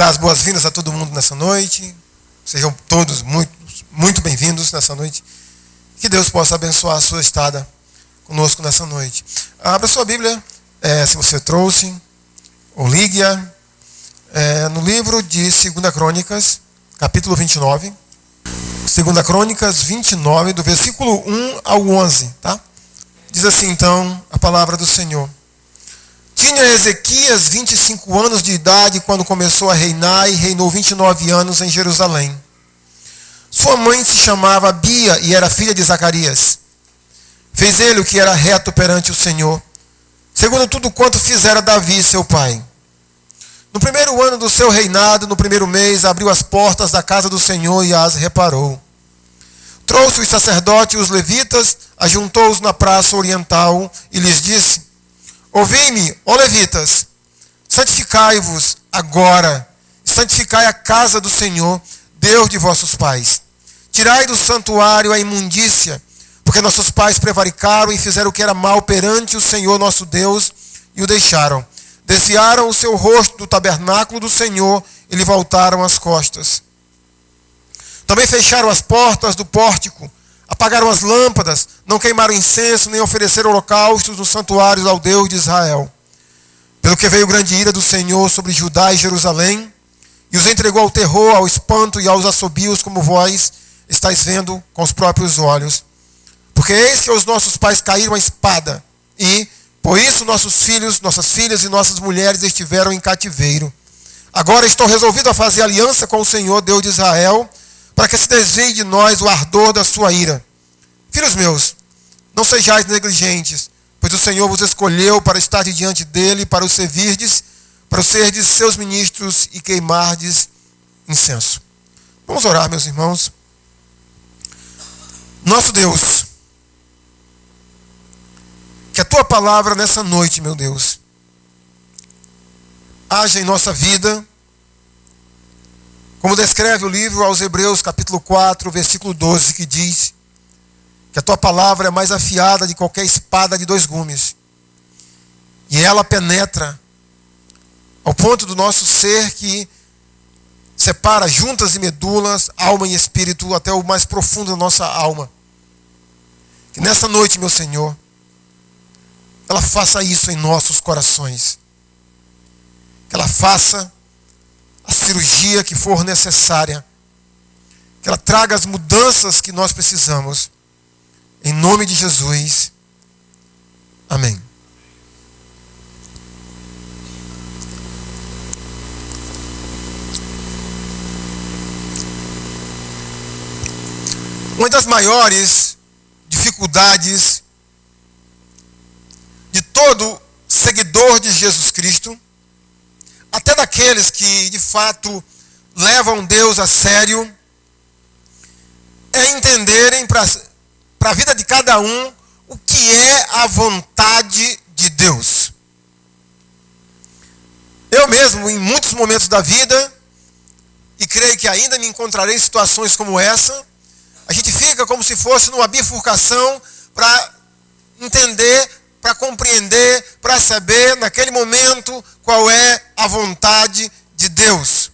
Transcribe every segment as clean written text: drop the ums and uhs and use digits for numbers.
dar as boas-vindas a todo mundo nessa noite. Sejam todos muito bem-vindos nessa noite. Que Deus possa abençoar a sua estada conosco nessa noite. Abra sua Bíblia, se você trouxe, ou ligue-a, no livro de 2 Crônicas, capítulo 29. 2 Crônicas 29, do versículo 1 ao 11, tá? Diz assim, então, a palavra do Senhor. Tinha Ezequias 25 anos de idade quando começou a reinar e reinou 29 anos em Jerusalém. Sua mãe se chamava Abia e era filha de Zacarias. Fez ele o que era reto perante o Senhor, segundo tudo quanto fizera Davi, seu pai. No primeiro ano do seu reinado, no primeiro mês, abriu as portas da casa do Senhor e as reparou. Trouxe os sacerdotes e os levitas, ajuntou-os na praça oriental e lhes disse: Ouvi-me, ó levitas, santificai-vos agora, santificai a casa do Senhor, Deus de vossos pais. Tirai do santuário a imundícia, porque nossos pais prevaricaram e fizeram o que era mal perante o Senhor nosso Deus e o deixaram. Desviaram o seu rosto do tabernáculo do Senhor e lhe voltaram as costas. Também fecharam as portas do pórtico, apagaram as lâmpadas, não queimaram incenso, nem ofereceram holocaustos nos santuários ao Deus de Israel. Pelo que veio grande ira do Senhor sobre Judá e Jerusalém, e os entregou ao terror, ao espanto e aos assobios, como vós estáis vendo com os próprios olhos. Porque eis que os nossos pais caíram à espada, e, por isso, nossos filhos, nossas filhas e nossas mulheres estiveram em cativeiro. Agora estou resolvido a fazer aliança com o Senhor, Deus de Israel, para que se desvie de nós o ardor da sua ira. Filhos meus, não sejais negligentes, pois o Senhor vos escolheu para estar diante dele, para o servirdes, para serdes seus ministros e queimardes incenso. Vamos orar, meus irmãos. Nosso Deus, que a tua palavra nessa noite, meu Deus, haja em nossa vida, como descreve o livro aos Hebreus, capítulo 4, versículo 12, que diz que a tua palavra é mais afiada de qualquer espada de 2 gumes. E ela penetra ao ponto do nosso ser que separa juntas e medulas, alma e espírito, até o mais profundo da nossa alma. Que nessa noite, meu Senhor, ela faça isso em nossos corações. Que ela faça a cirurgia que for necessária. Que ela traga as mudanças que nós precisamos. Em nome de Jesus. Amém. Uma das maiores dificuldades de todo seguidor de Jesus Cristo, até daqueles que de fato levam Deus a sério, é entenderem para a vida de cada um o que é a vontade de Deus. Eu mesmo, em muitos momentos da vida, e creio que ainda me encontrarei em situações como essa, a gente fica como se fosse numa bifurcação para entender, para compreender, para saber naquele momento qual é a vontade de Deus.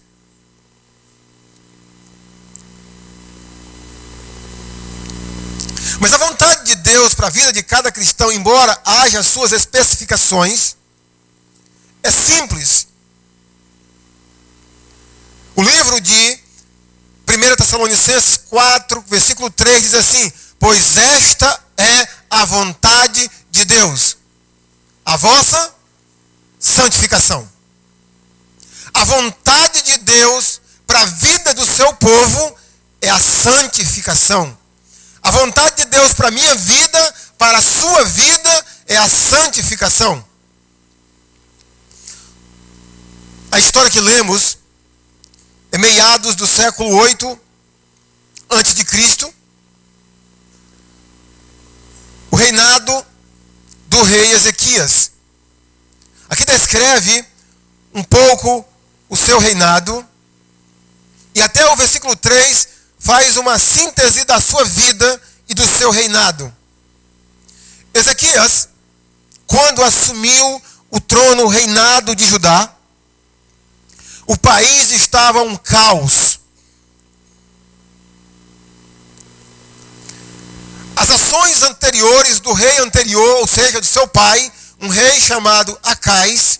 Mas a vontade de Deus para a vida de cada cristão, embora haja as suas especificações, é simples. O livro de 1 Tessalonicenses 4, versículo 3 diz assim: pois esta é a vontade de Deus, a vossa santificação. A vontade de Deus para a vida do seu povo é a santificação. A vontade de Deus para a minha vida, para a sua vida, é a santificação. A história que lemos é meados do século 8 a.C., o reinado do rei Ezequias. Aqui descreve um pouco o seu reinado, e até o versículo 3 faz uma síntese da sua vida e do seu reinado. Ezequias, quando assumiu o trono, o reinado de Judá, O país estava um caos. As ações anteriores do rei anterior, ou seja, do seu pai, um rei chamado Acais,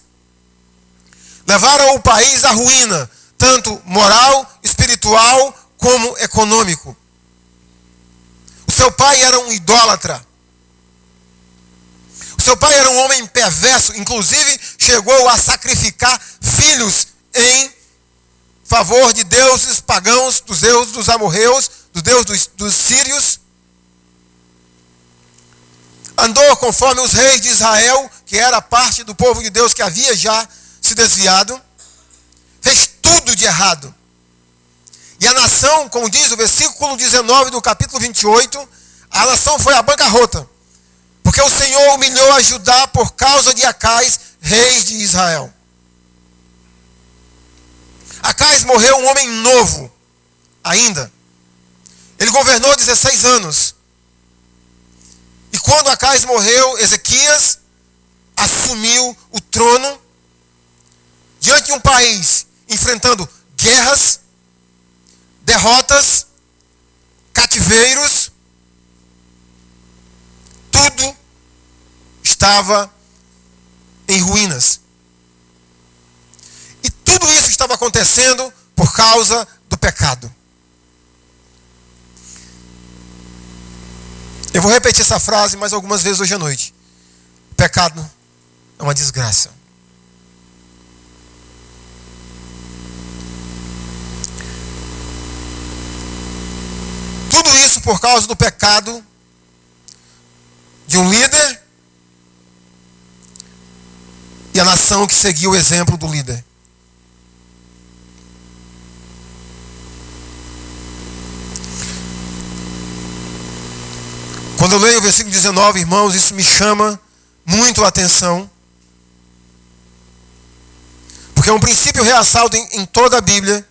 levaram o país à ruína, tanto moral, espiritual, como econômico. O seu pai era um idólatra. O seu pai era um homem perverso, inclusive chegou a sacrificar filhos em favor de deuses pagãos, dos deuses dos amorreus, dos deuses dos sírios. Andou conforme os reis de Israel, que era parte do povo de Deus que havia já se desviado. Fez tudo de errado. E a nação, como diz o versículo 19 do capítulo 28, a nação foi à bancarrota. Porque o Senhor humilhou a Judá por causa de Acais, rei de Israel. Acais morreu um homem novo, ainda. Ele governou 16 anos. E quando Acais morreu, Ezequias assumiu o trono diante de um país enfrentando guerras, derrotas, cativeiros. Tudo estava em ruínas. E tudo isso estava acontecendo por causa do pecado. Eu vou repetir essa frase mais algumas vezes hoje à noite. O pecado é uma desgraça. Tudo isso por causa do pecado de um líder e a nação que seguiu o exemplo do líder. Quando eu leio o versículo 19, irmãos, isso me chama muito a atenção. Porque é um princípio realçado em toda a Bíblia.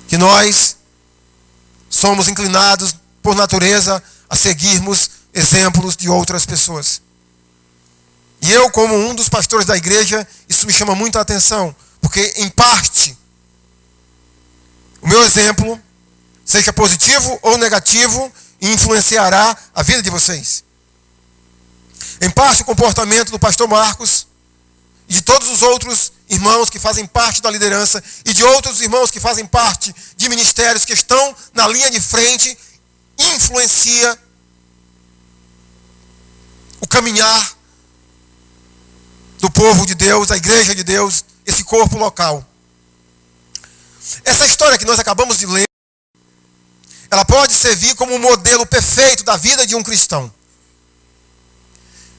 Que nós somos inclinados por natureza a seguirmos exemplos de outras pessoas. E eu, como um dos pastores da igreja, isso me chama muito a atenção. Porque, em parte, o meu exemplo, seja positivo ou negativo, influenciará a vida de vocês. Em parte, o comportamento do pastor Marcos e de todos os outros irmãos que fazem parte da liderança e de outros irmãos que fazem parte de ministérios que estão na linha de frente, influencia o caminhar do povo de Deus, da igreja de Deus, esse corpo local. Essa história que nós acabamos de ler, ela pode servir como um modelo perfeito da vida de um cristão.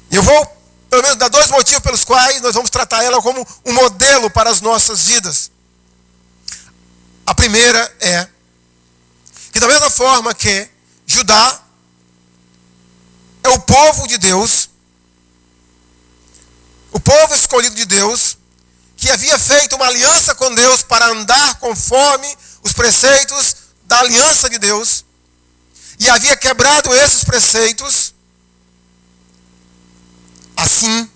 E eu vou, pelo menos, dar dois motivos pelos quais nós vamos tratar ela como um modelo para as nossas vidas. A primeira é que, da mesma forma que Judá é o povo de Deus, o povo escolhido de Deus, que havia feito uma aliança com Deus para andar conforme os preceitos da aliança de Deus, e havia quebrado esses preceitos, assim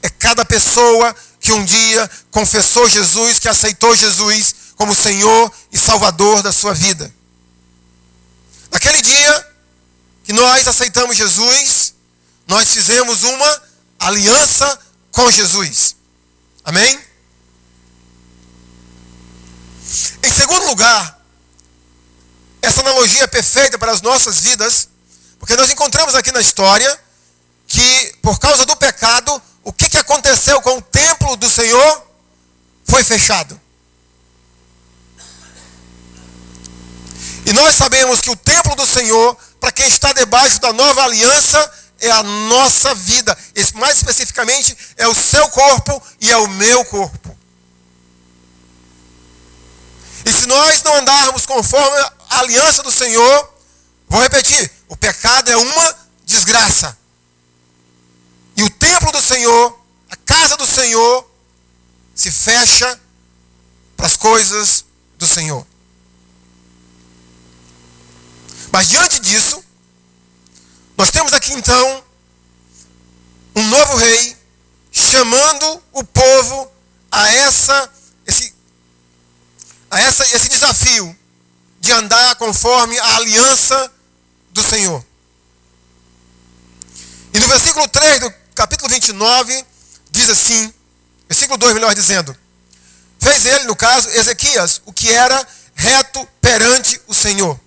é cada pessoa que um dia confessou Jesus, que aceitou Jesus como Senhor e Salvador da sua vida. Naquele dia que nós aceitamos Jesus, nós fizemos uma aliança com Jesus. Amém? Em segundo lugar, essa analogia é perfeita para as nossas vidas, porque nós encontramos aqui na história que, por causa do pecado, o que aconteceu com o templo do Senhor foi fechado. E nós sabemos que o templo do Senhor, para quem está debaixo da nova aliança, é a nossa vida. Mais especificamente, é o seu corpo e é o meu corpo. E se nós não andarmos conforme a aliança do Senhor, vou repetir, o pecado é uma desgraça. E o templo do Senhor, a casa do Senhor, se fecha para as coisas do Senhor. Mas diante disso, nós temos aqui então um novo rei chamando o povo a esse desafio de andar conforme a aliança do Senhor. E no versículo 3 do capítulo 29, diz assim, versículo 2, melhor dizendo, fez ele, no caso, Ezequias, o que era reto perante o Senhor,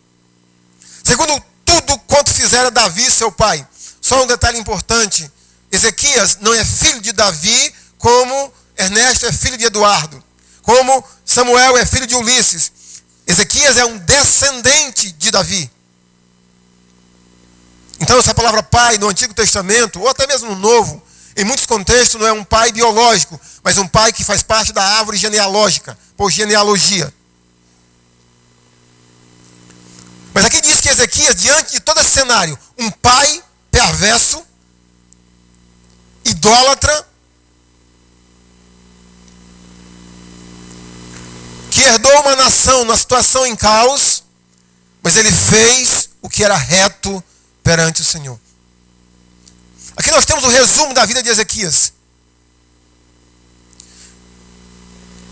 segundo tudo quanto fizera Davi, seu pai. Só um detalhe importante, Ezequias não é filho de Davi, como Ernesto é filho de Eduardo, como Samuel é filho de Ulisses. Ezequias é um descendente de Davi. Então essa palavra pai no Antigo Testamento, ou até mesmo no Novo, em muitos contextos não é um pai biológico, mas um pai que faz parte da árvore genealógica, por genealogia. Mas aqui diz que Ezequias, diante de todo esse cenário, um pai perverso, idólatra, que herdou uma nação numa situação em caos, mas ele fez o que era reto perante o Senhor. Aqui nós temos o resumo da vida de Ezequias.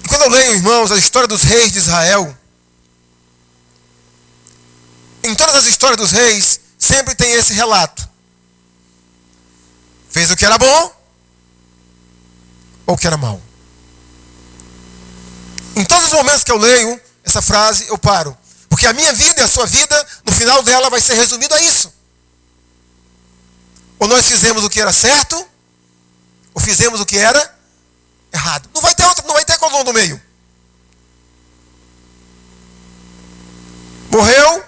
E quando eu leio, irmãos, a história dos reis de Israel, em todas as histórias dos reis, sempre tem esse relato. Fez o que era bom ou o que era mal. Em todos os momentos que eu leio essa frase, eu paro. Porque a minha vida e a sua vida, no final dela, vai ser resumido a isso. Ou nós fizemos o que era certo, ou fizemos o que era errado. Não vai ter outro, não vai ter coluna no meio. Morreu,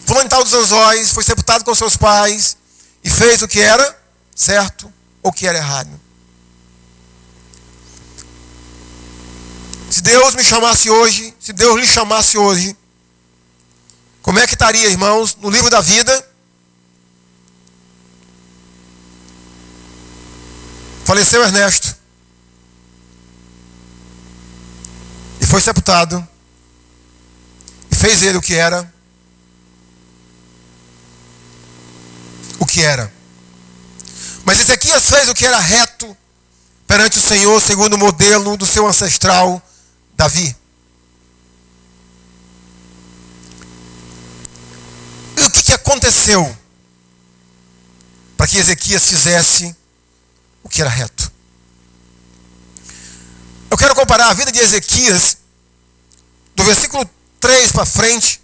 fulano de tal dos anzóis, foi sepultado com seus pais, e fez o que era certo, ou o que era errado. Se Deus me chamasse hoje, se Deus lhe chamasse hoje, como é que estaria, irmãos, no livro da vida? Faleceu Ernesto. E foi sepultado. E fez ele o que era. O que era. Mas Ezequias fez o que era reto perante o Senhor, segundo o modelo do seu ancestral Davi. E o que aconteceu para que Ezequias fizesse o que era reto? Eu quero comparar a vida de Ezequias, do versículo 3 para frente,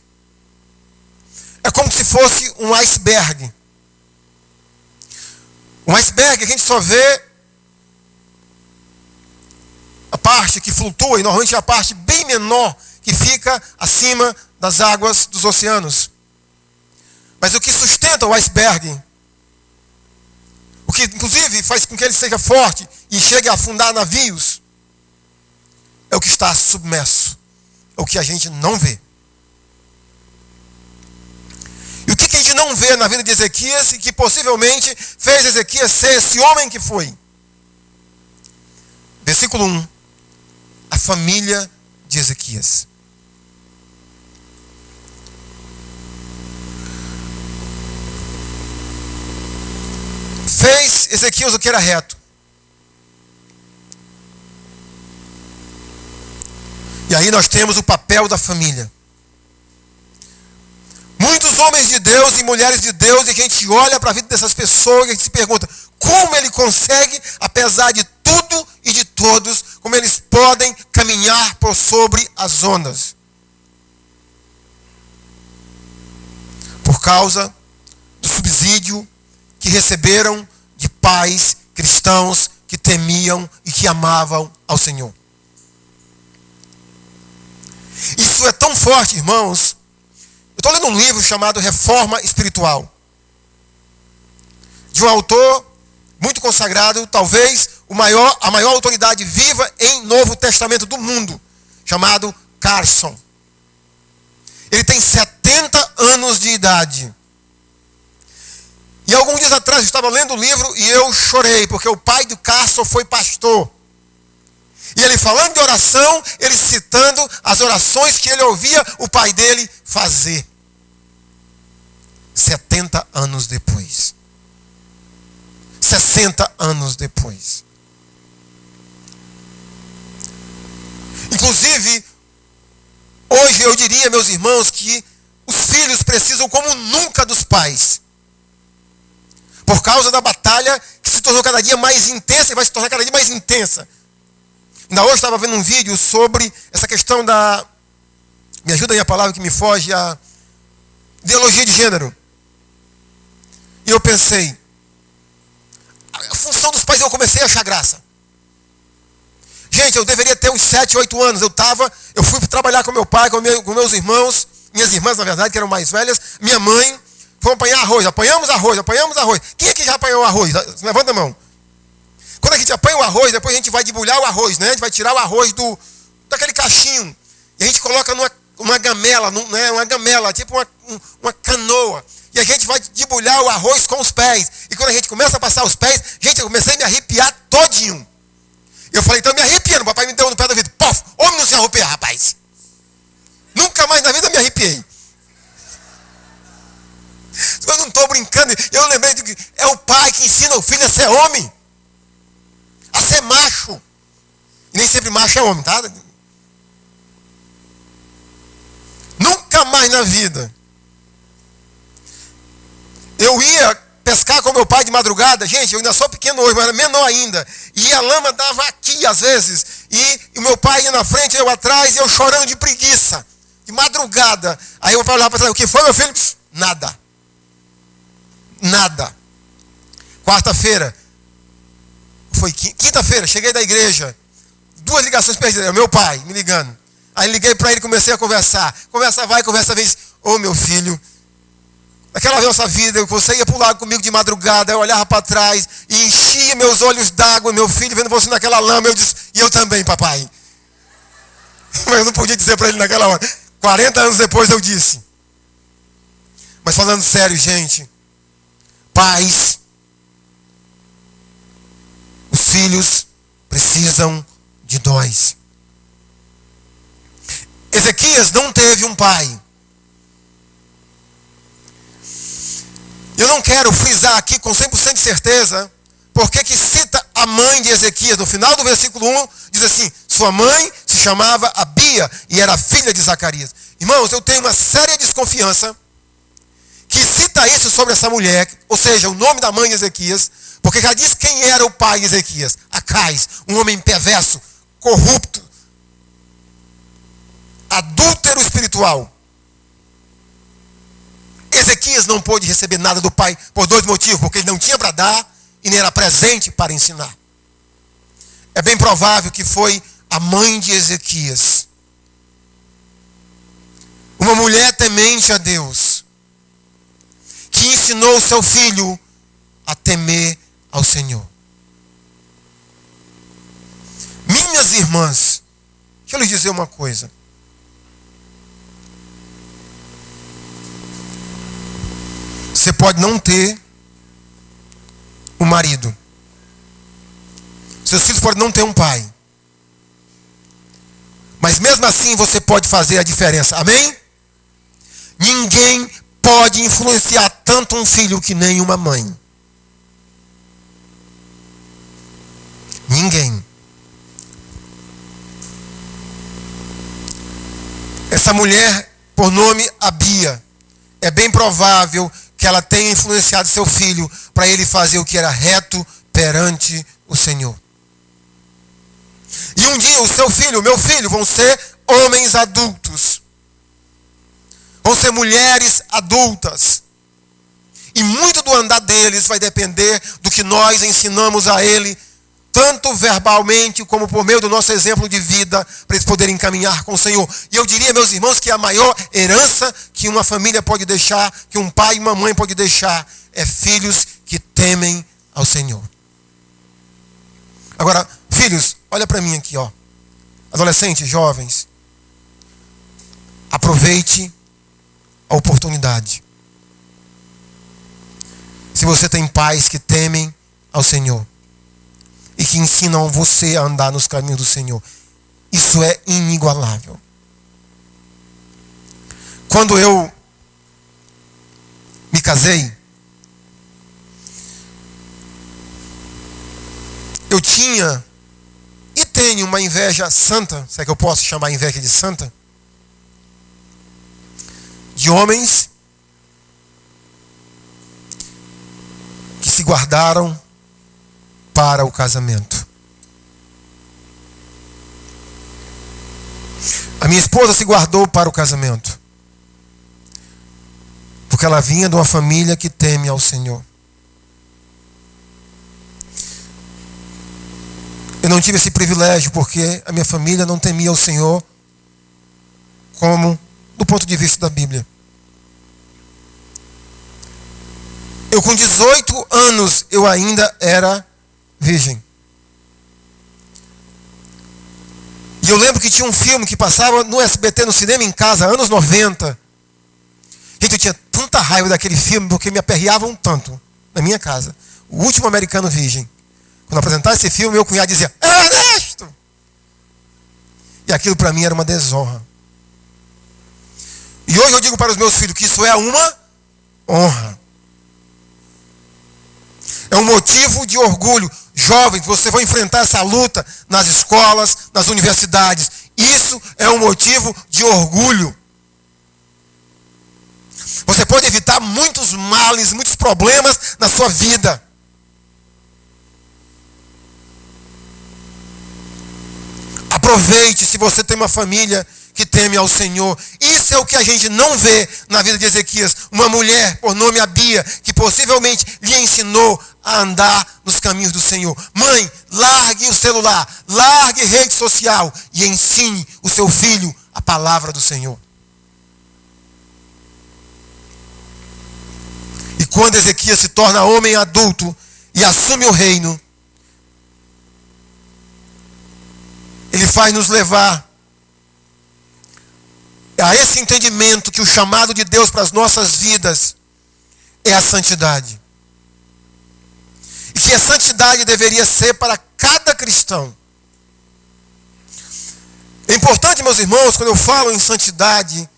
é como se fosse um iceberg. Um iceberg a gente só vê a parte que flutua, e normalmente é a parte bem menor que fica acima das águas dos oceanos. Mas o que sustenta o iceberg, o que inclusive faz com que ele seja forte e chegue a afundar navios, é o que está submerso, é o que a gente não vê. E o que a gente não vê na vida de Ezequias e que possivelmente fez Ezequias ser esse homem que foi? Versículo 1. A família de Ezequias. Fez Ezequias o que era reto. E aí nós temos o papel da família. Muitos homens de Deus e mulheres de Deus, e a gente olha para a vida dessas pessoas e a gente se pergunta, como ele consegue, apesar de tudo e de todos, como eles podem caminhar por sobre as ondas? Por causa do subsídio que receberam de pais cristãos que temiam e que amavam ao Senhor. Isso é tão forte, irmãos. Eu estou lendo um livro chamado Reforma Espiritual, de um autor muito consagrado, talvez a maior autoridade viva em Novo Testamento do mundo, chamado Carson. Ele tem 70 anos de idade. E alguns dias atrás eu estava lendo o livro e eu chorei, porque o pai do Carson foi pastor. E ele falando de oração, ele citando as orações que ele ouvia o pai dele fazer. 70 anos depois. 60 anos depois. Inclusive, hoje eu diria, meus irmãos, que os filhos precisam como nunca dos pais. Por causa da batalha que se tornou cada dia mais intensa e vai se tornar cada dia mais intensa. Ainda hoje estava vendo um vídeo sobre essa questão da... Me ajuda aí a palavra que me foge, a ideologia de gênero. E eu pensei, a função dos pais eu comecei a achar graça. Gente, eu deveria ter uns 7, 8 anos. Eu fui trabalhar com meu pai, com meus irmãos, minhas irmãs, na verdade, que eram mais velhas, minha mãe, fomos apanhar arroz. Apanhamos arroz. Quem aqui já apanhou arroz? Levanta a mão. Quando a gente apanha o arroz, depois a gente vai debulhar o arroz, né? A gente vai tirar o arroz daquele cachinho. E a gente coloca numa gamela, né? Uma gamela, tipo uma canoa. E a gente vai debulhar o arroz com os pés. E quando a gente começa a passar os pés, gente, eu comecei a me arrepiar todinho. Eu falei, então me arrepiando. O papai me deu no pé do vidro. Pof! Homem não se arrepia, rapaz. Nunca mais na vida me arrepiei. Eu não estou brincando. Eu lembrei de que é o pai que ensina o filho a ser homem. A ser macho. E nem sempre macho é homem, tá? Nunca mais na vida. Eu ia pescar com meu pai de madrugada. Gente, eu ainda sou pequeno hoje, mas era menor ainda. E a lama dava aqui às vezes. E o meu pai ia na frente, eu atrás, e eu chorando de preguiça. De madrugada. Aí o meu pai olhava para trás, o que foi, meu filho? Nada. Nada. Quarta-feira. Foi quinta-feira, cheguei da igreja. 2 ligações perdidas. Meu pai me ligando. Aí liguei para ele e comecei a conversar. Conversa vai, conversa vem. Ô meu filho, naquela nossa vida, você ia pular comigo de madrugada, eu olhava para trás e enchia meus olhos d'água, meu filho, vendo você naquela lama. Eu disse, e eu também, papai. Mas eu não podia dizer para ele naquela hora. 40 anos depois eu disse. Mas falando sério, gente, pais, os filhos precisam de nós. Ezequias não teve um pai. Eu não quero frisar aqui com 100% de certeza, porque que cita a mãe de Ezequias. No final do versículo 1, diz assim, sua mãe se chamava Abia e era filha de Zacarias. Irmãos, eu tenho uma séria desconfiança que cita isso sobre essa mulher, ou seja, o nome da mãe de Ezequias, porque já diz quem era o pai de Ezequias. Acais, um homem perverso, corrupto, adúltero espiritual. Ezequias não pôde receber nada do pai por 2 motivos, porque ele não tinha para dar e nem era presente para ensinar. É bem provável que foi a mãe de Ezequias, uma mulher temente a Deus, que ensinou o seu filho a temer ao Senhor. Minhas irmãs, deixa eu lhes dizer uma coisa. Você pode não ter um marido. Seus filhos podem não ter um pai. Mas mesmo assim você pode fazer a diferença. Amém? Ninguém pode influenciar tanto um filho que nem uma mãe. Ninguém. Essa mulher, por nome Abia, é bem provável que ela tenha influenciado seu filho para ele fazer o que era reto perante o Senhor. E um dia o seu filho, o meu filho, vão ser homens adultos. Vão ser mulheres adultas. E muito do andar deles vai depender do que nós ensinamos a ele, tanto verbalmente como por meio do nosso exemplo de vida, para eles poderem caminhar com o Senhor. E eu diria, meus irmãos, que a maior herança que uma família pode deixar, que um pai e uma mãe pode deixar, é filhos que temem ao Senhor. Agora, filhos, olha para mim aqui, ó. Adolescentes, jovens, aproveite a oportunidade. Se você tem pais que temem ao Senhor e que ensinam você a andar nos caminhos do Senhor, isso é inigualável. Quando eu me casei, eu tinha e tenho uma inveja santa, se é que eu posso chamar a inveja de santa, de homens que se guardaram para o casamento. A minha esposa se guardou para o casamento, porque ela vinha de uma família que teme ao Senhor. Eu não tive esse privilégio, porque a minha família não temia o Senhor como do ponto de vista da Bíblia. Eu com 18 anos, eu ainda era virgem. E eu lembro que tinha um filme que passava no SBT, no cinema em casa, anos 90. Gente, eu tinha tanta raiva daquele filme, porque me aperreavam tanto na minha casa. O Último Americano Virgem. Quando apresentava esse filme, meu cunhado dizia, Ernesto! E aquilo para mim era uma desonra. E hoje eu digo para os meus filhos que isso é uma honra. É um motivo de orgulho. Jovens, você vai enfrentar essa luta nas escolas, nas universidades. Isso é um motivo de orgulho. Você pode evitar muitos males, muitos problemas na sua vida. Aproveite se você tem uma família que teme ao Senhor. Isso é o que a gente não vê na vida de Ezequias. Uma mulher, por nome Abia, que possivelmente lhe ensinou a andar nos caminhos do Senhor. Mãe, largue o celular, largue rede social e ensine o seu filho a palavra do Senhor. E quando Ezequias se torna homem adulto e assume o reino, ele faz nos levar a esse entendimento que o chamado de Deus para as nossas vidas é a santidade. E que a santidade deveria ser para cada cristão. É importante, meus irmãos, quando eu falo em santidade,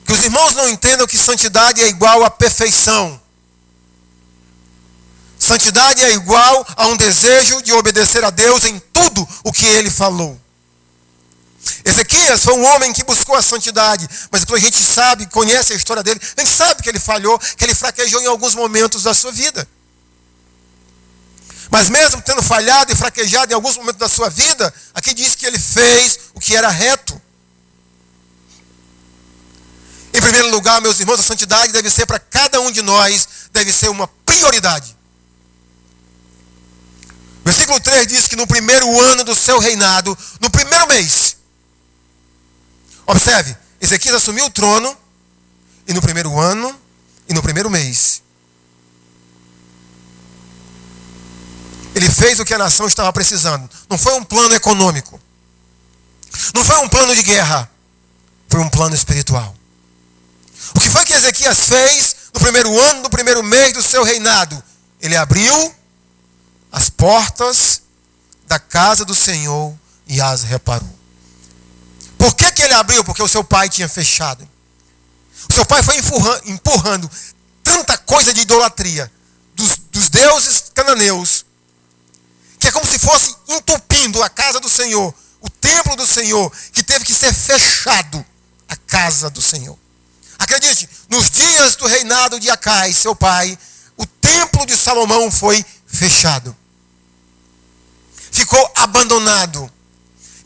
que os irmãos não entendam que santidade é igual a perfeição. Santidade é igual a um desejo de obedecer a Deus em tudo o que ele falou. Ezequias foi um homem que buscou a santidade, mas depois a gente sabe, conhece a história dele, a gente sabe que ele falhou, que ele fraquejou em alguns momentos da sua vida. Mas mesmo tendo falhado e fraquejado em alguns momentos da sua vida, aqui diz que ele fez o que era reto. Em primeiro lugar, meus irmãos, a santidade deve ser para cada um de nós, deve ser uma prioridade. Versículo 3 diz que no primeiro ano do seu reinado, no primeiro mês, observe, Ezequias assumiu o trono, e no primeiro ano, e no primeiro mês, ele fez o que a nação estava precisando. Não foi um plano econômico, não foi um plano de guerra, foi um plano espiritual. O que foi que Ezequias fez no primeiro ano, no primeiro mês do seu reinado? Ele abriu as portas da casa do Senhor e as reparou. Por que ele abriu? Porque o seu pai tinha fechado. O seu pai foi empurrando tanta coisa de idolatria dos deuses cananeus, que é como se fosse entupindo a casa do Senhor, o templo do Senhor, que teve que ser fechado a casa do Senhor. Acredite, nos dias do reinado de Acais, seu pai, o templo de Salomão foi fechado. Ficou abandonado.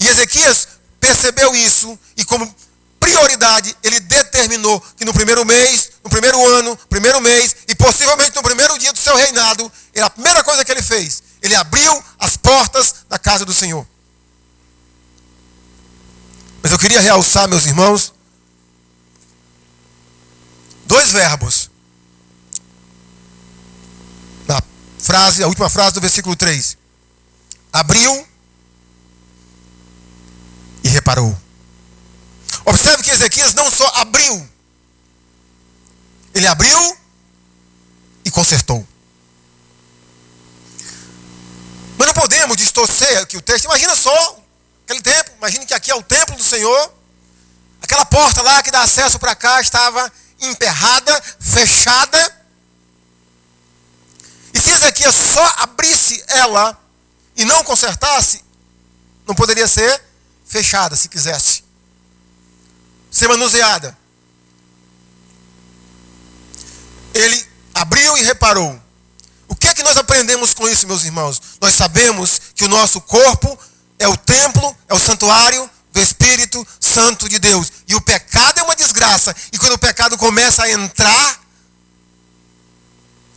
E Ezequias percebeu isso e como prioridade ele determinou que no primeiro mês, no primeiro ano, primeiro mês e possivelmente no primeiro dia do seu reinado, a primeira coisa que ele fez, ele abriu as portas da casa do Senhor. Mas eu queria realçar, meus irmãos, dois verbos. A última frase do versículo 3. Abriu e reparou. Observe que Ezequias não só abriu, ele abriu e consertou. Mas não podemos distorcer aqui o texto. Imagina só, aquele templo, imagine que aqui é o templo do Senhor. Aquela porta lá que dá acesso para cá estava emperrada, fechada. E se Ezequias só abrisse ela, e não consertasse, não poderia ser fechada, se quisesse. Ser manuseada. Ele abriu e reparou. O que é que nós aprendemos com isso, meus irmãos? Nós sabemos que o nosso corpo é o templo, é o santuário do Espírito Santo de Deus. E o pecado é uma desgraça. E quando o pecado começa a entrar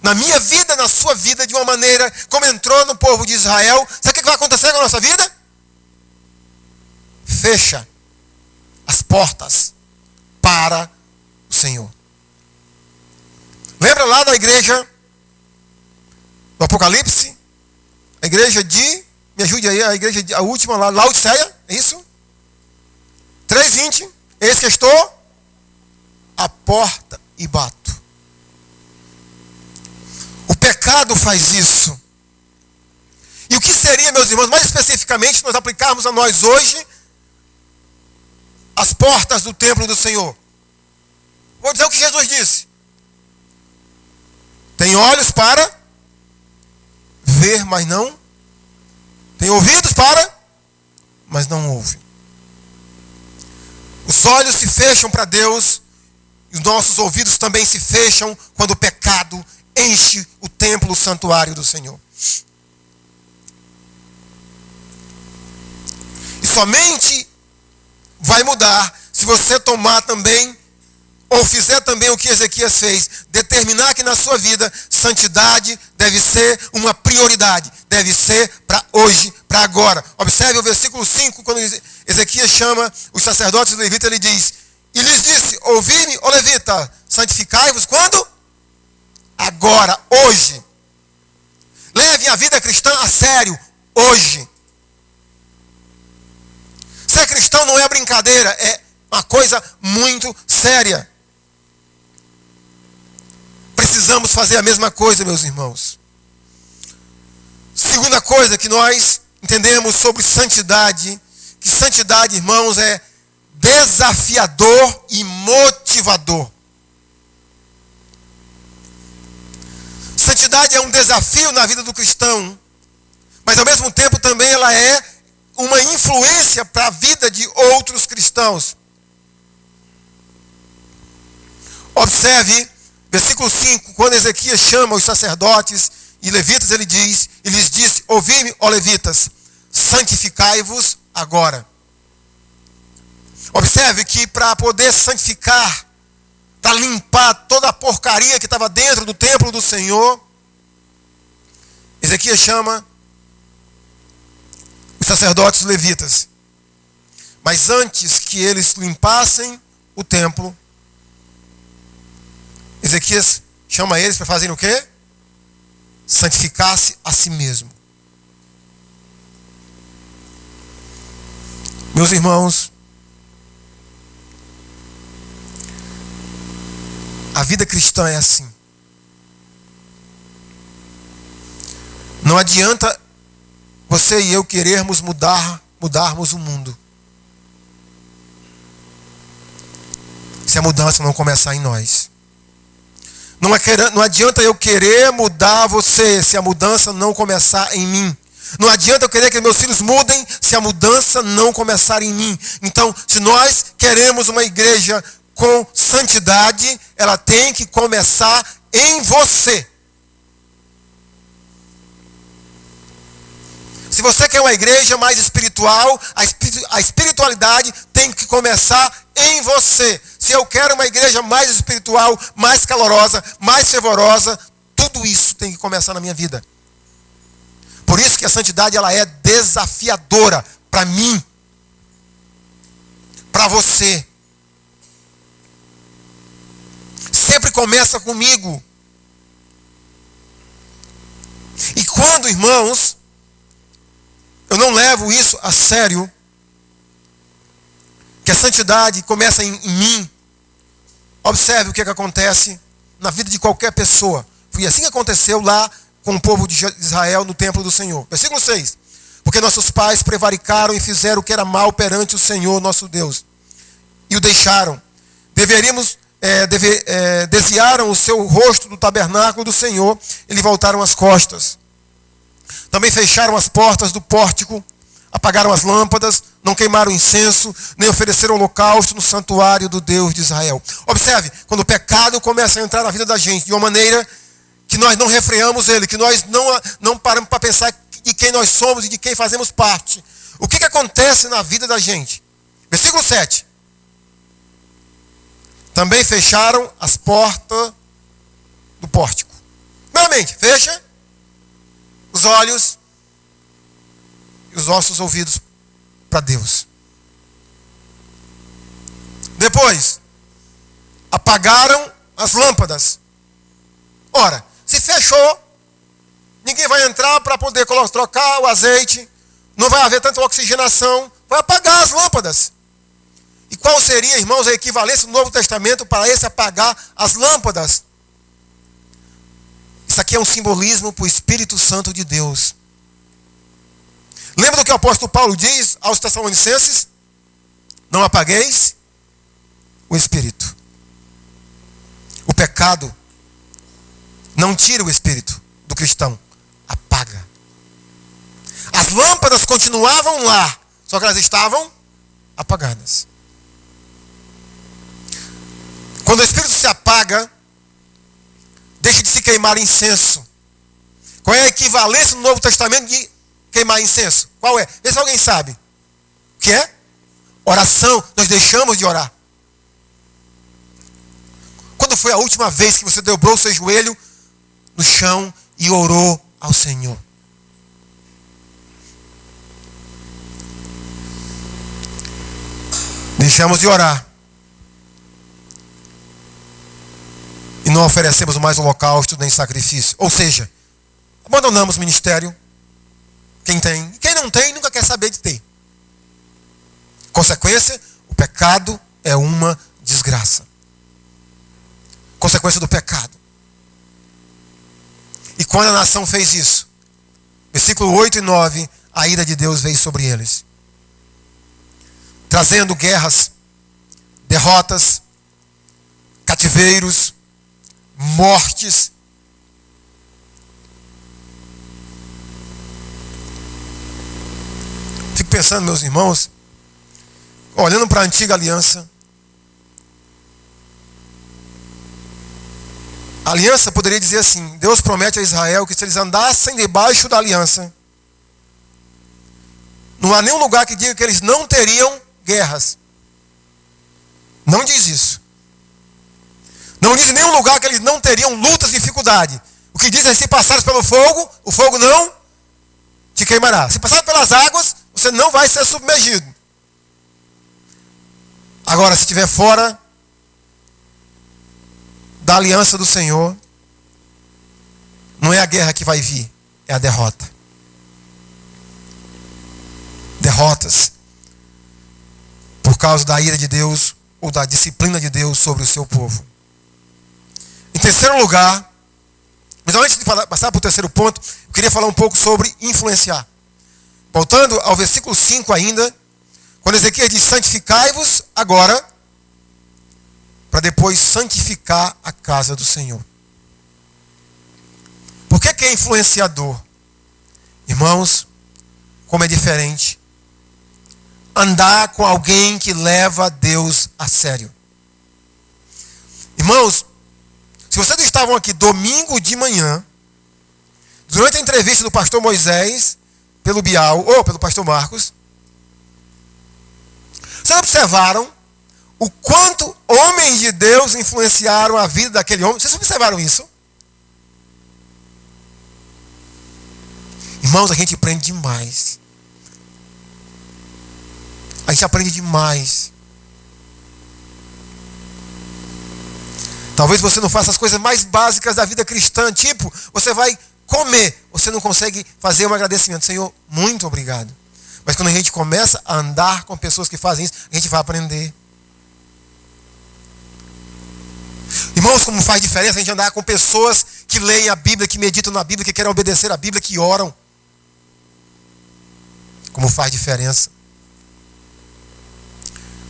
na minha vida, na sua vida, de uma maneira como entrou no povo de Israel, sabe o que vai acontecer com a nossa vida? Fecha as portas para o Senhor. Lembra lá da igreja do Apocalipse? A igreja de, me ajude aí, a última lá, Laodiceia, é isso? 3:20, eis que estou à porta e bato. O pecado faz isso. E o que seria, meus irmãos, mais especificamente, nós aplicarmos a nós hoje as portas do templo do Senhor? Vou dizer o que Jesus disse. Tem olhos para ver, mas não. Tem ouvidos para, mas não ouve. Os olhos se fecham para Deus e os nossos ouvidos também se fecham quando o pecado enche o templo, o santuário do Senhor. E somente vai mudar se você tomar também, ou fizer também o que Ezequias fez, determinar que na sua vida santidade deve ser uma prioridade, deve ser para hoje, para agora. Observe o versículo 5, quando Ezequias chama os sacerdotes e levitas, ele diz, e lhes disse, ouvi-me, ó levita, santificai-vos quando? Agora, hoje. Leve a vida cristã a sério, hoje. Ser cristão não é brincadeira, é uma coisa muito séria. Precisamos fazer a mesma coisa, meus irmãos. Segunda coisa que nós entendemos sobre santidade, que santidade, irmãos, é desafiador e motivador. Santidade é um desafio na vida do cristão, mas ao mesmo tempo também ela é uma influência para a vida de outros cristãos. Observe, versículo 5, quando Ezequias chama os sacerdotes e levitas, ele diz, e lhes disse, ouvi-me, ó levitas, santificai-vos agora. Observe que para poder santificar, para limpar toda a porcaria que estava dentro do templo do Senhor, Ezequias chama os sacerdotes levitas. Mas antes que eles limpassem o templo, Ezequias chama eles para fazerem o quê? Santificar-se a si mesmo. Meus irmãos, a vida cristã é assim. Não adianta você e eu querermos mudarmos o mundo, se a mudança não começar em nós. Não adianta eu querer mudar você se a mudança não começar em mim. Não adianta eu querer que meus filhos mudem se a mudança não começar em mim. Então, se nós queremos uma igreja com santidade, ela tem que começar em você. Se você quer uma igreja mais espiritual, a espiritualidade tem que começar em você. Se eu quero uma igreja mais espiritual, mais calorosa, mais fervorosa, tudo isso tem que começar na minha vida. Por isso que a santidade ela é desafiadora para mim, para você. Sempre começa comigo. E quando, irmãos, eu não levo isso a sério, que a santidade começa em mim, observe o que acontece na vida de qualquer pessoa. Foi assim que aconteceu lá com o povo de Israel no templo do Senhor. Versículo 6. Porque nossos pais prevaricaram e fizeram o que era mal perante o Senhor nosso Deus, e o deixaram. Desviaram o seu rosto do tabernáculo do Senhor e lhe voltaram as costas. Também fecharam as portas do pórtico, apagaram as lâmpadas, não queimaram incenso, nem ofereceram holocausto no santuário do Deus de Israel. Observe, quando o pecado começa a entrar na vida da gente de uma maneira que nós não refreamos ele, que nós não paramos para pensar de quem nós somos e de quem fazemos parte. O que acontece na vida da gente? Versículo 7. Também fecharam as portas do pórtico. Primeiramente, fecha os olhos e os nossos ouvidos para Deus. Depois, apagaram as lâmpadas. Ora, se fechou, ninguém vai entrar para poder trocar o azeite, não vai haver tanta oxigenação, vai apagar as lâmpadas. E qual seria, irmãos, a equivalência do Novo Testamento para esse apagar as lâmpadas? Isso aqui é um simbolismo para o Espírito Santo de Deus. Lembra do que o apóstolo Paulo diz aos Tessalonicenses? Não apagueis o Espírito. O pecado não tira o Espírito do cristão, apaga. As lâmpadas continuavam lá, só que elas estavam apagadas. Quando o Espírito se apaga, deixa de se queimar incenso. Qual é a equivalência no Novo Testamento de queimar incenso? Qual é? Vê se alguém sabe. O que é? Oração. Nós deixamos de orar. Quando foi a última vez que você dobrou o seu joelho no chão e orou ao Senhor? Deixamos de orar. E não oferecemos mais holocausto nem sacrifício. Ou seja, abandonamos o ministério. Quem tem. E quem não tem, nunca quer saber de ter. Consequência, o pecado é uma desgraça. Consequência do pecado. E quando a nação fez isso, versículo 8 e 9, a ira de Deus veio sobre eles. Trazendo guerras, derrotas, cativeiros, mortes. Fico pensando, meus irmãos, olhando para a antiga aliança. A aliança poderia dizer assim: Deus promete a Israel que se eles andassem debaixo da aliança, não há nenhum lugar que diga que eles não teriam guerras. Não diz isso. Não diz em nenhum lugar que eles não teriam lutas e dificuldade. O que diz é: se passares pelo fogo, o fogo não te queimará. Se passar pelas águas, você não vai ser submergido. Agora, se estiver fora da aliança do Senhor, não é a guerra que vai vir, é a derrota. Derrotas por causa da ira de Deus ou da disciplina de Deus sobre o seu povo. Em terceiro lugar, mas antes de passar para o terceiro ponto, eu queria falar um pouco sobre influenciar. Voltando ao versículo 5 ainda, quando Ezequiel diz: santificai-vos agora, para depois santificar a casa do Senhor. Por que é influenciador? Irmãos, como é diferente andar com alguém que leva Deus a sério. Irmãos, se vocês estavam aqui domingo de manhã, durante a entrevista do pastor Moisés, pelo Bial, ou pelo pastor Marcos, vocês observaram o quanto homens de Deus influenciaram a vida daquele homem? Vocês observaram isso? Irmãos, a gente aprende demais. A gente aprende demais. Talvez você não faça as coisas mais básicas da vida cristã, tipo, você vai comer, você não consegue fazer um agradecimento. Senhor, muito obrigado. Mas quando a gente começa a andar com pessoas que fazem isso, a gente vai aprender. Irmãos, como faz diferença a gente andar com pessoas que leem a Bíblia, que meditam na Bíblia, que querem obedecer a Bíblia, que oram. Como faz diferença.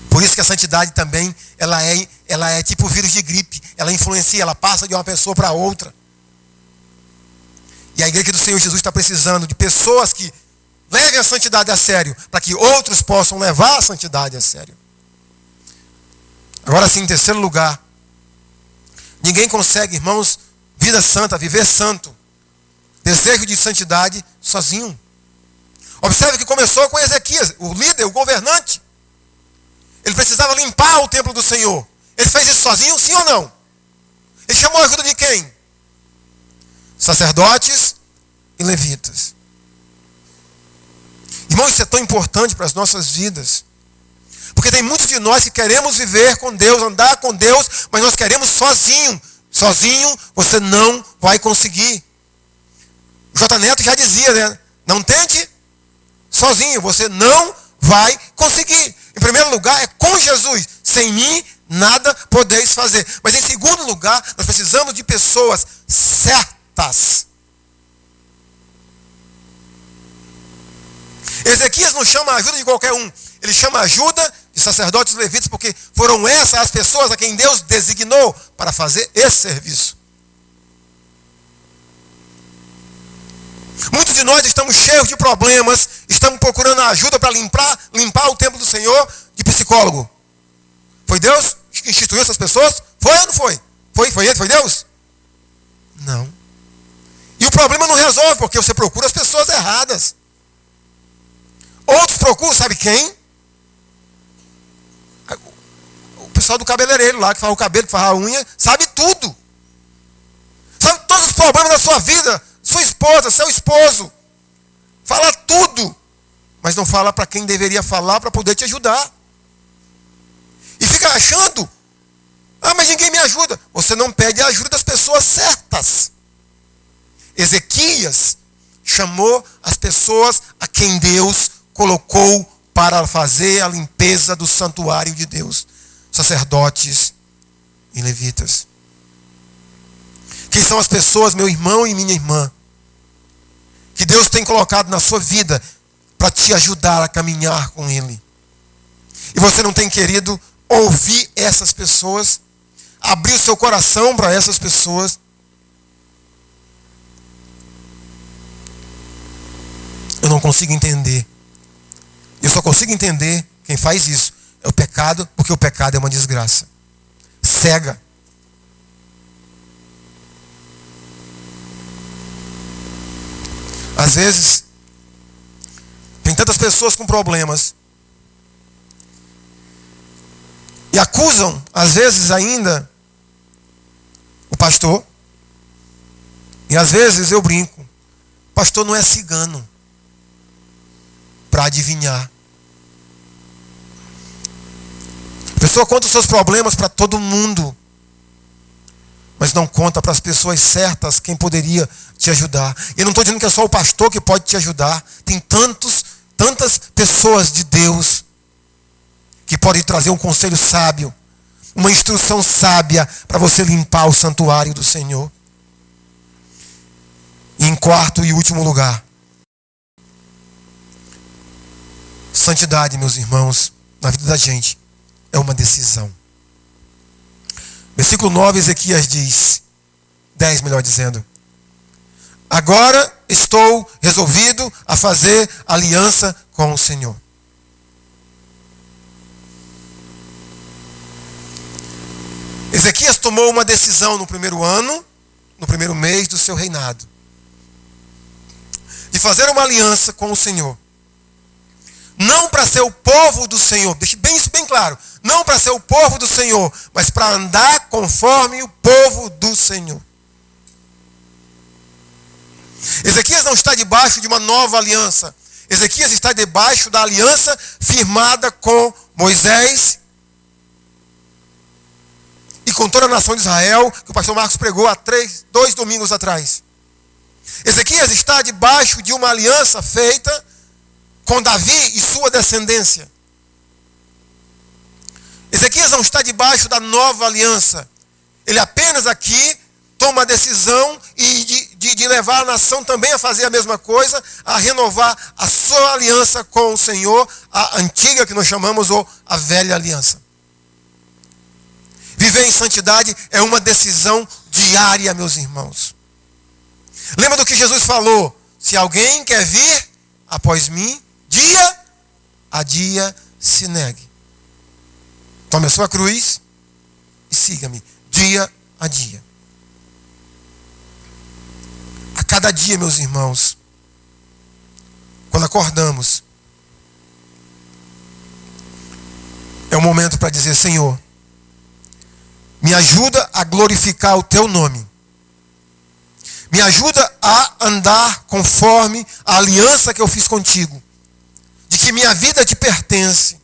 Por isso que a santidade também, ela é tipo o vírus de gripe. Ela influencia, ela passa de uma pessoa para outra. E a igreja do Senhor Jesus está precisando de pessoas que levem a santidade a sério, para que outros possam levar a santidade a sério. Agora sim, em terceiro lugar, ninguém consegue, irmãos, vida santa, viver santo, desejo de santidade sozinho. Observe que começou com Ezequias, o líder, o governante. Ele precisava limpar o templo do Senhor. Ele fez isso sozinho, sim ou não? Ele chamou a ajuda de quem? Sacerdotes e levitas. Irmão, isso é tão importante para as nossas vidas. Porque tem muitos de nós que queremos viver com Deus, andar com Deus, mas nós queremos sozinho. Sozinho você não vai conseguir. O J. Neto já dizia, né? Não tente sozinho, você não vai conseguir. Em primeiro lugar, é com Jesus. Sem mim, nada podeis fazer. Mas em segundo lugar, nós precisamos de pessoas certas. Ezequias não chama a ajuda de qualquer um. Ele chama a ajuda de sacerdotes e levitas, porque foram essas as pessoas a quem Deus designou para fazer esse serviço. Muitos de nós estamos cheios de problemas, estamos procurando ajuda para limpar o templo do Senhor de psicólogo. Foi Deus que instituiu essas pessoas? Foi ou não foi? Foi Deus? Não. E o problema não resolve, porque você procura as pessoas erradas. Outros procuram, sabe quem? O pessoal do cabeleireiro lá, que faz o cabelo, que faz a unha, sabe tudo. Sabe todos os problemas da sua vida. Sua esposa, seu esposo. Fala tudo. Mas não fala para quem deveria falar para poder te ajudar. E fica achando, mas ninguém me ajuda. Você não pede a ajuda das pessoas certas. Ezequias chamou as pessoas a quem Deus colocou para fazer a limpeza do santuário de Deus. Sacerdotes e levitas. Quem são as pessoas, meu irmão e minha irmã, que Deus tem colocado na sua vida para te ajudar a caminhar com Ele? E você não tem querido ouvir essas pessoas, abrir o seu coração para essas pessoas. Eu não consigo entender. Eu só consigo entender quem faz isso. É o pecado, porque o pecado é uma desgraça. Cega. Às vezes, tem tantas pessoas com problemas. E acusam, às vezes ainda, o pastor. E às vezes eu brinco. O pastor não é cigano para adivinhar. A pessoa conta os seus problemas para todo mundo, mas não conta para as pessoas certas quem poderia te ajudar. E eu não estou dizendo que é só o pastor que pode te ajudar. Tem tantas pessoas de Deus que podem trazer um conselho sábio, uma instrução sábia para você limpar o santuário do Senhor. E em quarto e último lugar, santidade, meus irmãos, na vida da gente é uma decisão. Versículo 9, Ezequias diz, 10 melhor dizendo: agora estou resolvido a fazer aliança com o Senhor. Ezequias tomou uma decisão no primeiro ano, no primeiro mês do seu reinado, de fazer uma aliança com o Senhor. Não para ser o povo do Senhor, deixe isso bem claro, não para ser o povo do Senhor, mas para andar conforme o povo do Senhor. Ezequias não está debaixo de uma nova aliança. Ezequias está debaixo da aliança firmada com Moisés e com toda a nação de Israel, que o pastor Marcos pregou há 2 domingos atrás. Ezequias está debaixo de uma aliança feita com Davi e sua descendência. Ezequias não está debaixo da nova aliança. Ele apenas aqui toma a decisão de levar a nação também a fazer a mesma coisa, a renovar a sua aliança com o Senhor, a antiga que nós chamamos, ou a velha aliança. Viver em santidade é uma decisão diária, meus irmãos. Lembra do que Jesus falou se alguém quer vir após mim, dia a dia se negue. Tome a sua cruz e siga-me, dia a dia. A cada dia, meus irmãos, quando acordamos, é o momento para dizer: Senhor, me ajuda a glorificar o teu nome. Me ajuda a andar conforme a aliança que eu fiz contigo. De que minha vida te pertence.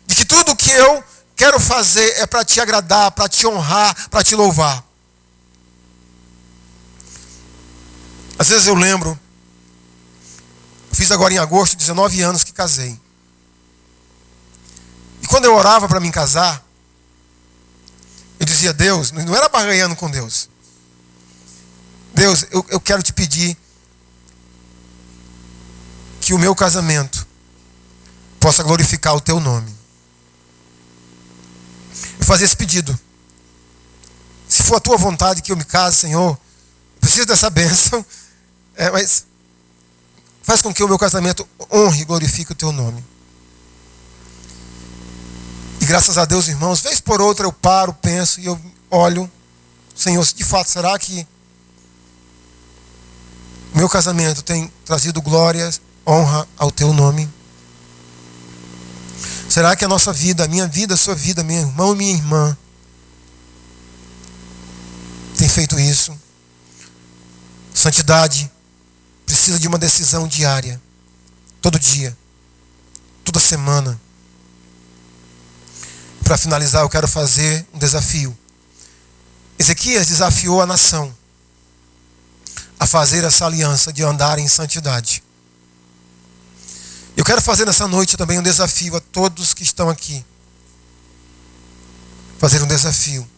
De que tudo que eu quero fazer é para te agradar, para te honrar, para te louvar. Às vezes eu lembro, eu fiz agora em agosto 19 anos que casei. E quando eu orava para me casar, eu dizia: Deus, não era barganhando com Deus. Deus, eu quero te pedir que o meu casamento possa glorificar o teu nome. Eu fazia esse pedido. Se for a tua vontade que eu me case, Senhor, eu preciso dessa bênção, mas faz com que o meu casamento honre e glorifique o teu nome. E graças a Deus, irmãos, vez por outra eu paro, penso e eu olho: Senhor, de fato, será que o meu casamento tem trazido glória, honra ao teu nome? Será que a nossa vida, a minha vida, a sua vida, meu irmão e minha irmã, tem feito isso? Santidade precisa de uma decisão diária, todo dia, toda semana. Para finalizar, eu quero fazer um desafio. Ezequias desafiou a nação a fazer essa aliança de andar em santidade. Eu quero fazer nessa noite também um desafio a todos que estão aqui. Fazer um desafio.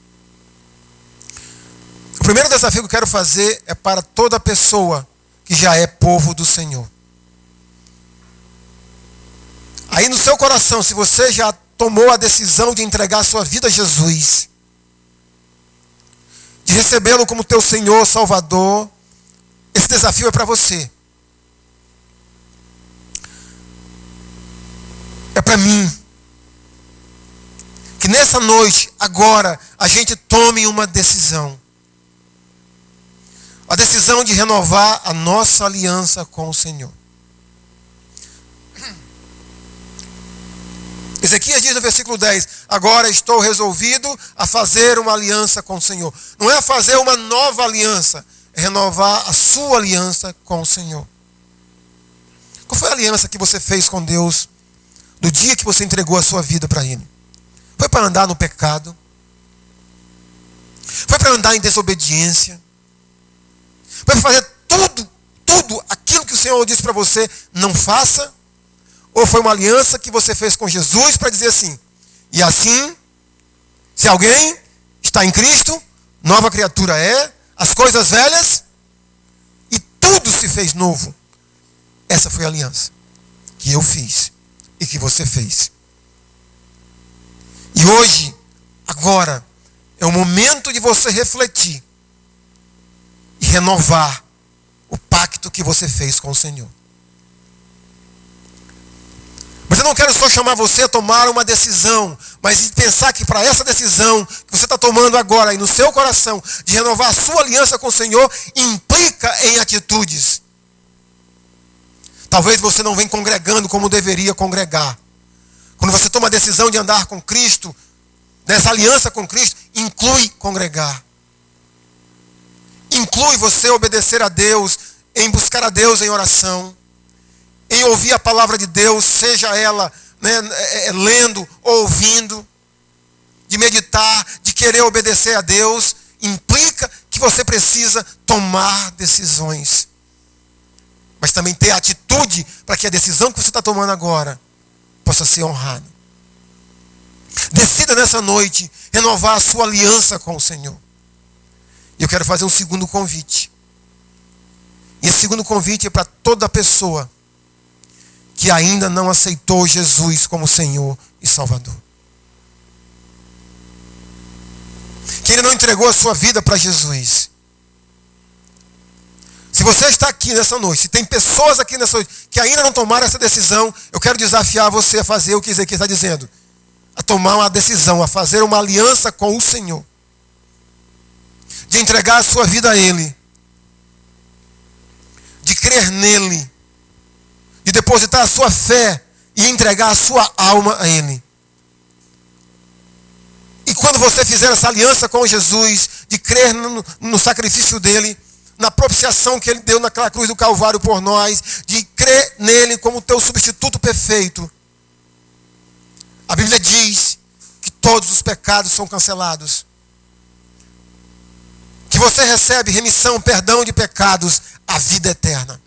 O primeiro desafio que eu quero fazer é para toda pessoa que já é povo do Senhor. Aí no seu coração, se você já tomou a decisão de entregar a sua vida a Jesus, de recebê-lo como teu Senhor, Salvador, esse desafio é para você. É para mim. Que nessa noite, agora, a gente tome uma decisão. A decisão de renovar a nossa aliança com o Senhor. Ezequias diz no versículo 10: agora estou resolvido a fazer uma aliança com o Senhor. Não é fazer uma nova aliança, é renovar a sua aliança com o Senhor. Qual foi a aliança que você fez com Deus do dia que você entregou a sua vida para Ele? Foi para andar no pecado? Foi para andar em desobediência? Foi para fazer tudo aquilo que o Senhor disse para você não faça? Ou foi uma aliança que você fez com Jesus para dizer assim: e assim, se alguém está em Cristo, nova criatura é, as coisas velhas e tudo se fez novo. Essa foi a aliança que eu fiz e que você fez. E hoje, agora, é o momento de você refletir e renovar o pacto que você fez com o Senhor. Mas eu não quero só chamar você a tomar uma decisão, mas pensar que para essa decisão que você está tomando agora aí no seu coração, de renovar a sua aliança com o Senhor, implica em atitudes. Talvez você não venha congregando como deveria congregar. Quando você toma a decisão de andar com Cristo, nessa aliança com Cristo, inclui congregar. Inclui você obedecer a Deus, em buscar a Deus em oração, em ouvir a palavra de Deus, seja ela lendo ou ouvindo, de meditar, de querer obedecer a Deus, implica que você precisa tomar decisões. Mas também ter atitude para que a decisão que você está tomando agora possa ser honrada. Decida nessa noite renovar a sua aliança com o Senhor. E eu quero fazer um segundo convite. E esse segundo convite é para toda pessoa que ainda não aceitou Jesus como Senhor e Salvador. Que ainda não entregou a sua vida para Jesus. Se você está aqui nessa noite, se tem pessoas aqui nessa noite que ainda não tomaram essa decisão, eu quero desafiar você a fazer o que Ezequiel está dizendo. A tomar uma decisão, a fazer uma aliança com o Senhor. De entregar a sua vida a Ele. De crer nele. De depositar a sua fé e entregar a sua alma a Ele. E quando você fizer essa aliança com Jesus, de crer no sacrifício dele, na propiciação que ele deu naquela cruz do Calvário por nós, de crer nele como teu substituto perfeito, a Bíblia diz que todos os pecados são cancelados. Que você recebe remissão, perdão de pecados, a vida eterna.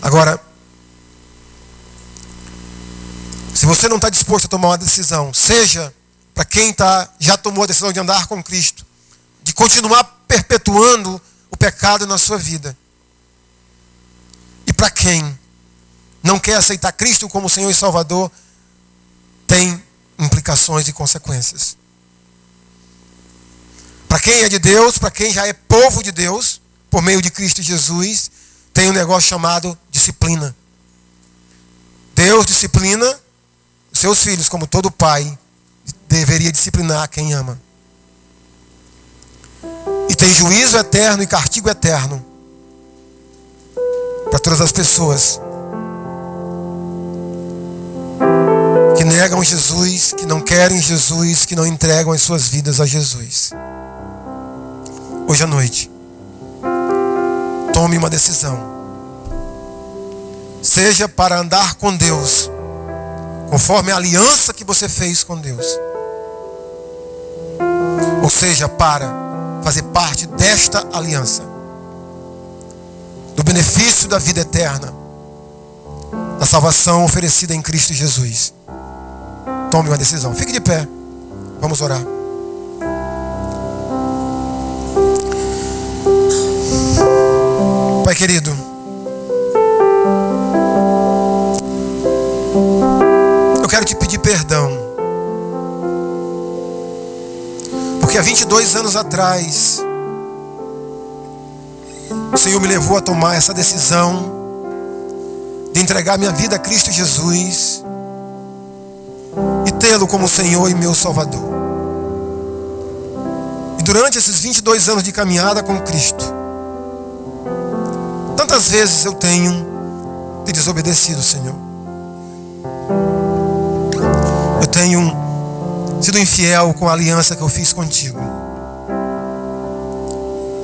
Agora, se você não está disposto a tomar uma decisão, seja para quem já tomou a decisão de andar com Cristo, de continuar perpetuando o pecado na sua vida, e para quem não quer aceitar Cristo como Senhor e Salvador, tem implicações e consequências. Para quem é de Deus, para quem já é povo de Deus, por meio de Cristo Jesus, tem um negócio chamado disciplina. Deus disciplina os seus filhos, como todo pai deveria disciplinar quem ama. E tem juízo eterno e castigo eterno para todas as pessoas que negam Jesus, que não querem Jesus, que não entregam as suas vidas a Jesus. Hoje à noite, tome uma decisão. Seja para andar com Deus, conforme a aliança que você fez com Deus, ou seja, para fazer parte desta aliança, do benefício da vida eterna, da salvação oferecida em Cristo Jesus. Tome uma decisão. Fique de pé. Vamos orar. Pai querido, eu quero te pedir perdão, porque há 22 anos atrás o Senhor me levou a tomar essa decisão de entregar minha vida a Cristo Jesus e tê-lo como Senhor e meu Salvador. E durante esses 22 anos de caminhada com Cristo, tantas vezes eu tenho te desobedecido, Senhor. Eu tenho sido infiel com a aliança que eu fiz contigo.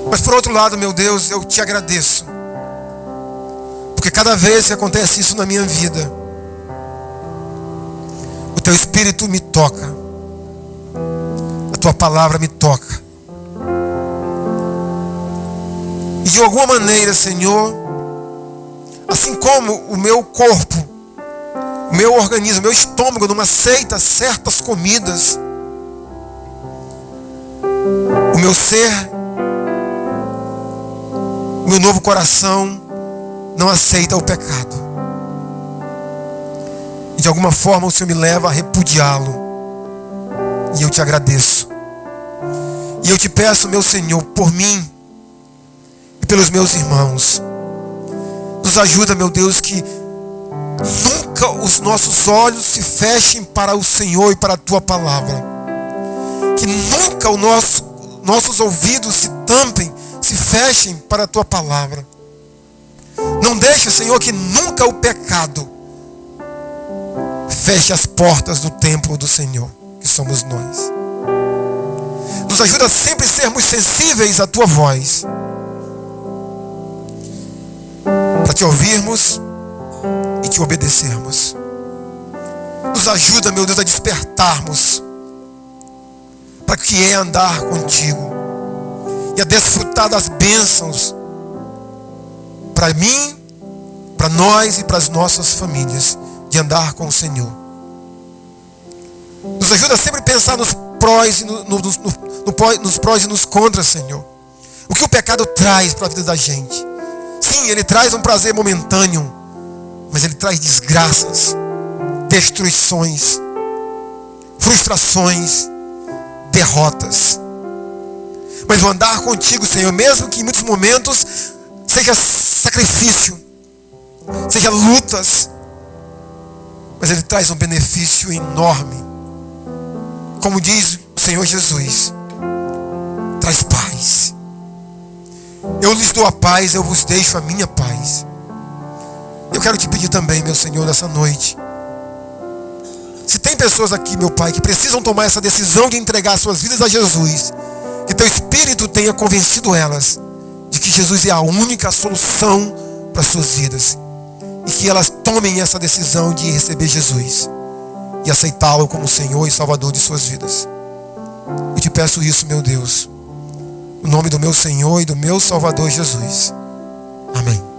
Mas por outro lado, meu Deus, eu te agradeço, porque cada vez que acontece isso na minha vida, o teu Espírito me toca, a tua palavra me toca. E de alguma maneira, Senhor, assim como o meu corpo, o meu organismo, o meu estômago não aceita certas comidas, o meu ser, o meu novo coração não aceita o pecado. E de alguma forma o Senhor me leva a repudiá-lo. E eu te agradeço. E eu te peço, meu Senhor, por mim e pelos meus irmãos, nos ajuda, meu Deus, que nunca os nossos olhos se fechem para o Senhor e para a tua palavra. Que nunca nossos ouvidos se tampem, se fechem para a tua palavra. Não deixe, Senhor, que nunca o pecado feche as portas do templo do Senhor, que somos nós. Nos ajuda a sempre sermos sensíveis à tua voz, para te ouvirmos e te obedecermos. Nos ajuda, meu Deus, a despertarmos para que é andar contigo e a desfrutar das bênçãos para mim, para nós e para as nossas famílias, de andar com o Senhor. Nos ajuda a sempre pensar nos prós e nos prós e nos contras, Senhor. O que o pecado traz para a vida da gente. Sim, ele traz um prazer momentâneo, mas ele traz desgraças, destruições, frustrações, derrotas. Mas o andar contigo, Senhor, mesmo que em muitos momentos seja sacrifício, seja lutas, mas ele traz um benefício enorme. Como diz o Senhor Jesus, traz paz. Eu lhes dou a paz, eu vos deixo a minha paz. Eu quero te pedir também, meu Senhor, nessa noite, se tem pessoas aqui, meu Pai, que precisam tomar essa decisão de entregar suas vidas a Jesus, que teu Espírito tenha convencido elas de que Jesus é a única solução para suas vidas, e que elas tomem essa decisão de receber Jesus e aceitá-lo como Senhor e Salvador de suas vidas. Eu te peço isso, meu Deus, no nome do meu Senhor e do meu Salvador Jesus. Amém.